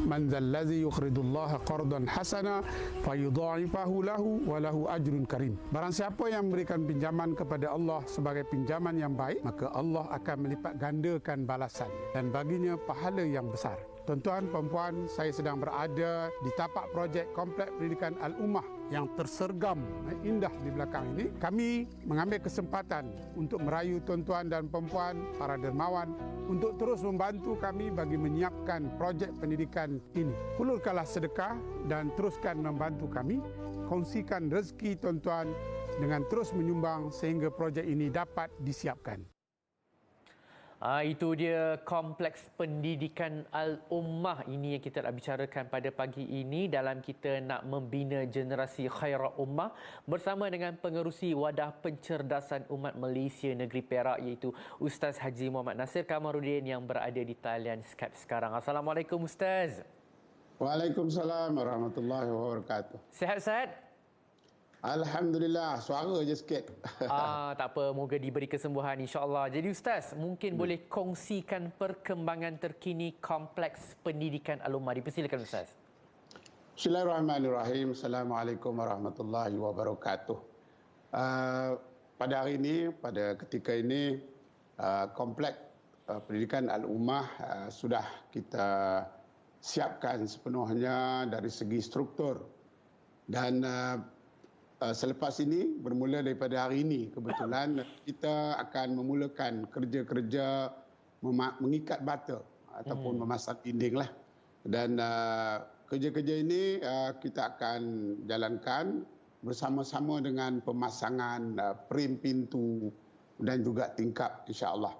man dzallazi yuqridullaha qardan hasana fayudha'ifahu lahu wa lahu ajrun karim. Barang siapa yang memberikan pinjaman kepada Allah sebagai pinjaman yang baik, maka Allah akan melipat gandakan balasan dan baginya pahala yang besar. Tuan-tuan, puan-puan, saya sedang berada di tapak projek Kompleks Pendidikan Al-Ummah yang tersergam indah di belakang ini. Kami mengambil kesempatan untuk merayu tuan-tuan dan puan-puan, para dermawan, untuk terus membantu kami bagi menyiapkan projek pendidikan ini. Hulurkanlah sedekah dan teruskan membantu kami. Kongsikan rezeki tuan-tuan dengan terus menyumbang sehingga projek ini dapat disiapkan. Itu dia Kompleks Pendidikan Al-Ummah. Ini yang kita nak bicarakan pada pagi ini dalam kita nak membina generasi khairat ummah bersama dengan pengerusi Wadah Pencerdasan Umat Malaysia Negeri Perak, iaitu Ustaz Haji Muhammad Nasir Kamarudin yang berada di talian Skype sekarang. Assalamualaikum Ustaz. Waalaikumsalam warahmatullahi wabarakatuh. Sihat-sihat? Alhamdulillah, suara je sikit. Tak apa, moga diberi kesembuhan insya-Allah. Jadi Ustaz, mungkin boleh kongsikan perkembangan terkini Kompleks Pendidikan Al-Ummah. Dipersilakan Ustaz. Bismillahirrahmanirrahim. Assalamualaikum warahmatullahi wabarakatuh. Pada hari ini, pada ketika ini, Kompleks Pendidikan Al-Ummah sudah kita siapkan sepenuhnya dari segi struktur. Dan selepas ini, bermula daripada hari ini, kebetulan kita akan memulakan kerja-kerja mengikat bata ataupun memasang dinding lah. Dan kerja-kerja ini kita akan jalankan bersama-sama dengan pemasangan frame pintu dan juga tingkap, insya-Allah.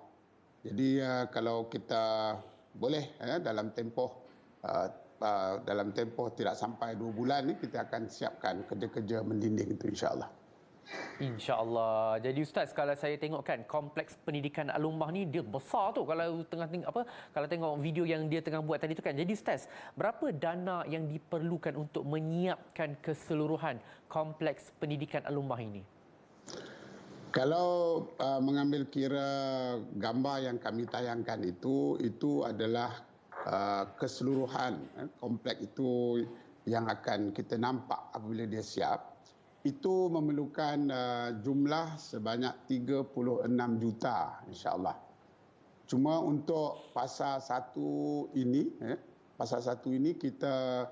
Jadi kalau kita boleh dalam tempoh tidak sampai 2 bulan ni kita akan siapkan kerja-kerja mendinding itu, insya-Allah. InsyaAllah. Jadi Ustaz, kalau saya tengok kan Kompleks Pendidikan Al-Ummah ni dia besar tu kalau kalau tengok video yang dia tengah buat tadi tu kan. Jadi Ustaz, berapa dana yang diperlukan untuk menyiapkan keseluruhan Kompleks Pendidikan Al-Ummah ini? Kalau mengambil kira gambar yang kami tayangkan itu adalah keseluruhan kompleks itu yang akan kita nampak apabila dia siap. Itu memerlukan jumlah sebanyak 36 juta, insya-Allah. Cuma untuk fasa 1 ini kita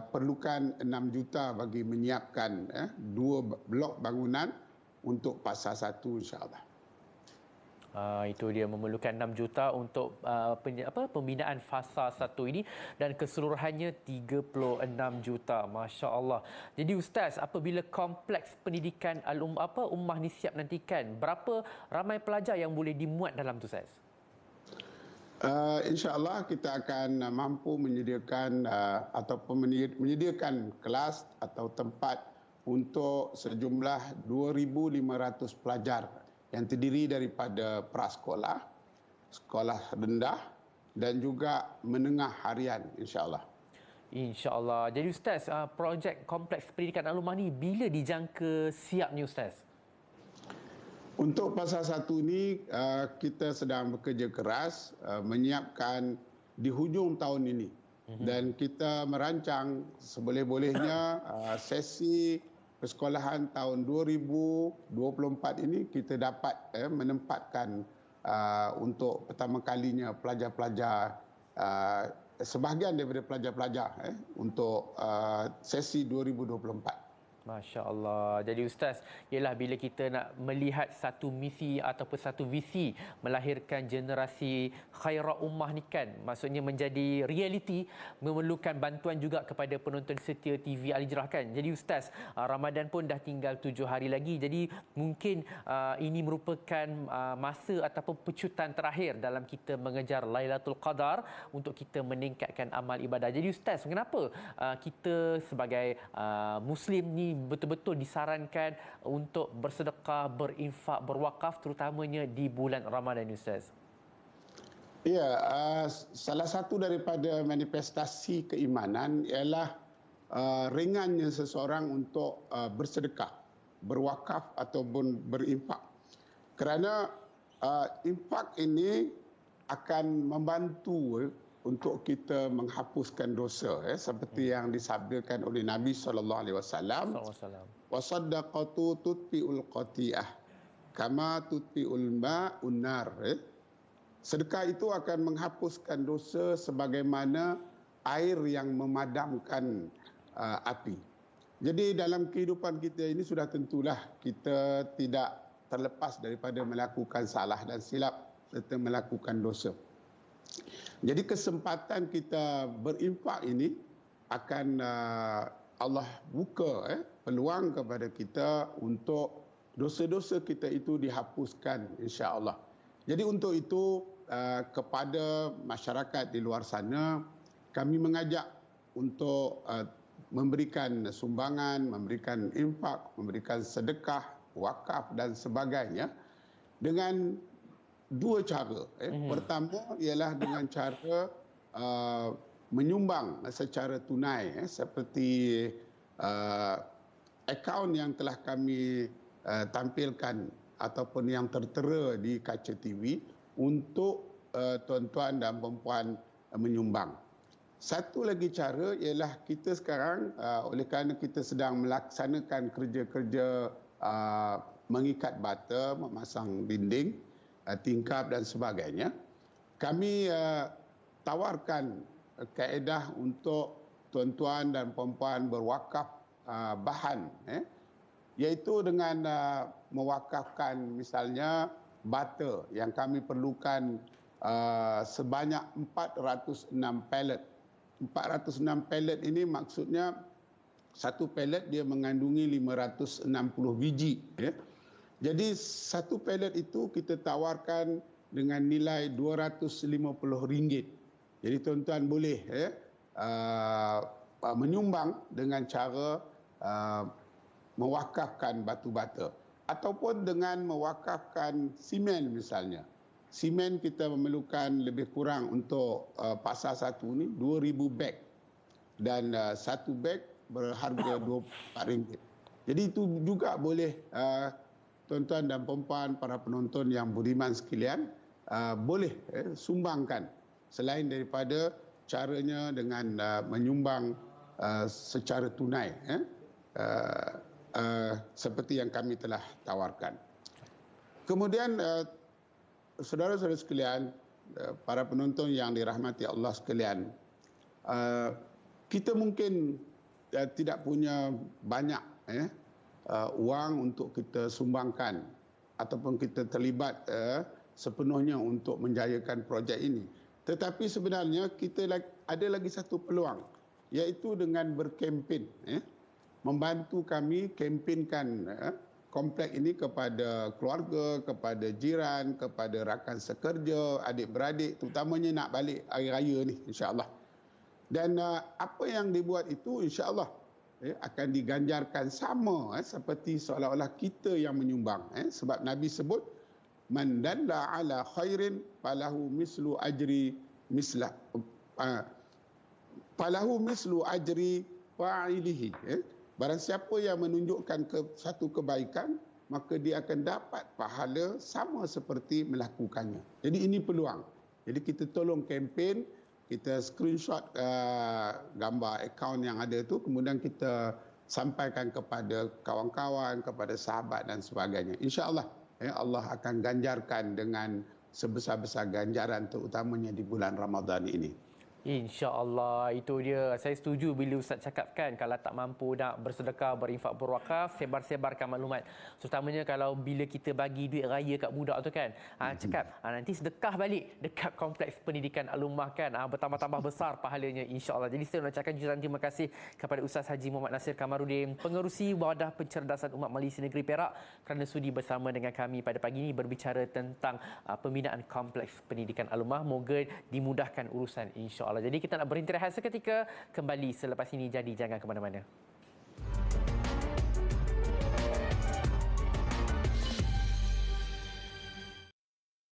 perlukan 6 juta bagi menyiapkan 2 blok bangunan untuk fasa 1, insya-Allah. Itu dia memerlukan 6 juta untuk pembinaan fasa 1 ini dan keseluruhannya 36 juta. Masya-Allah. Jadi Ustaz, apabila Kompleks Pendidikan Ummah ni siap nantikan, berapa ramai pelajar yang boleh dimuat dalam tu Ustaz? InsyaAllah kita akan mampu menyediakan ataupun menyediakan kelas atau tempat untuk sejumlah 2,500 pelajar yang terdiri daripada prasekolah, sekolah rendah dan juga menengah harian, insya-Allah. InsyaAllah. Jadi Ustaz, projek Kompleks Pendidikan Al-Ummah ni bila dijangka siap ni Ustaz? Untuk fasa 1 ini kita sedang bekerja keras menyiapkan di hujung tahun ini. Dan kita merancang seboleh-bolehnya sesi persekolahan tahun 2024 ini kita dapat menempatkan untuk pertama kalinya pelajar-pelajar, sebahagian daripada pelajar-pelajar untuk sesi 2024. Masya Allah. Jadi Ustaz, ialah bila kita nak melihat satu misi ataupun satu visi melahirkan generasi khairat ummah ni kan, maksudnya menjadi realiti, memerlukan bantuan juga kepada penonton setia TV Al-Hijrah kan. Jadi Ustaz, Ramadan pun dah tinggal 7 hari lagi. Jadi mungkin ini merupakan masa ataupun pecutan terakhir dalam kita mengejar Lailatul Qadar untuk kita meningkatkan amal ibadah. Jadi Ustaz, kenapa kita sebagai Muslim ni betul-betul disarankan untuk bersedekah, berinfak, berwakaf terutamanya di bulan Ramadan, Ustaz? Ya, salah satu daripada manifestasi keimanan ialah ringannya seseorang untuk bersedekah, berwakaf ataupun berinfak. Kerana infak ini akan membantu untuk kita menghapuskan dosa, seperti yang disabdakan oleh Nabi SAW, Assalamualaikum. wasaddaqatu tutfi'ul qati'ah kama tutfi'ul ma'un nar. Sedekah itu akan menghapuskan dosa sebagaimana air yang memadamkan api. Jadi dalam kehidupan kita ini sudah tentulah kita tidak terlepas daripada melakukan salah dan silap serta melakukan dosa. Jadi kesempatan kita berinfak ini akan Allah buka peluang kepada kita untuk dosa-dosa kita itu dihapuskan, insya-Allah. Jadi untuk itu kepada masyarakat di luar sana, kami mengajak untuk memberikan sumbangan, memberikan infak, memberikan sedekah, wakaf dan sebagainya dengan dua cara. Pertama ialah dengan cara menyumbang secara tunai, seperti akaun yang telah kami tampilkan ataupun yang tertera di kaca TV untuk tuan-tuan dan puan-puan menyumbang. Satu lagi cara ialah kita sekarang oleh kerana kita sedang melaksanakan kerja-kerja mengikat bata, memasang dinding, tingkap dan sebagainya, kami tawarkan kaedah untuk tuan-tuan dan puan-puan berwakaf bahan, iaitu dengan mewakafkan misalnya bata yang kami perlukan sebanyak 406 pallet. 406 pallet ini maksudnya satu pallet dia mengandungi 560 biji. Jadi satu pallet itu kita tawarkan dengan nilai RM250. Jadi tuan-tuan boleh menyumbang dengan cara mewakafkan batu bata ataupun dengan mewakafkan simen misalnya. Simen kita memerlukan lebih kurang untuk pasar satu ni 2,000 beg dan satu beg berharga RM24. Jadi itu juga boleh tuan-tuan dan puan-puan para penonton yang budiman sekalian boleh sumbangkan selain daripada caranya dengan menyumbang secara tunai seperti yang kami telah tawarkan. Kemudian saudara-saudara sekalian, para penonton yang dirahmati Allah sekalian, kita mungkin tidak punya banyak wang untuk kita sumbangkan ataupun kita terlibat sepenuhnya untuk menjayakan projek ini. Tetapi sebenarnya kita ada lagi satu peluang, iaitu dengan berkempen, membantu kami kempenkan komplek ini kepada keluarga, kepada jiran, kepada rakan sekerja, adik-beradik, terutamanya nak balik hari raya ni, insya-Allah. Dan apa yang dibuat itu insya-Allah akan diganjarkan sama seperti seolah-olah kita yang menyumbang. Sebab Nabi sebut, man dalla ala khairin falahu mislu ajri mislah falahu mislu ajri fa'ilihi. Barang siapa yang menunjukkan satu kebaikan, maka dia akan dapat pahala sama seperti melakukannya. Jadi ini peluang. Jadi kita tolong kempen, kita screenshot gambar akaun yang ada itu, kemudian kita sampaikan kepada kawan-kawan, kepada sahabat dan sebagainya. InsyaAllah Allah akan ganjarkan dengan sebesar-besar ganjaran terutamanya di bulan Ramadan ini. InsyaAllah, itu dia. Saya setuju bila Ustaz cakapkan kalau tak mampu nak bersedekah, berinfak, berwakaf, sebar-sebarkan maklumat. Terutamanya kalau bila kita bagi duit raya kat budak tu kan, cakap nanti sedekah balik dekat kompleks pendidikan Al-Ummah kan, bertambah-tambah besar pahalanya insyaAllah. Jadi saya nak ucapkan jutaan terima kasih kepada Ustaz Haji Muhammad Nasir Kamarudin, pengerusi Wadah Pencerdasan Umat Malaysia Negeri Perak, kerana sudi bersama dengan kami pada pagi ini berbicara tentang pembinaan kompleks pendidikan Al-Ummah. Moga dimudahkan urusan insyaAllah. Jadi kita nak berhenti rehat seketika, kembali selepas ini, jadi jangan ke mana-mana.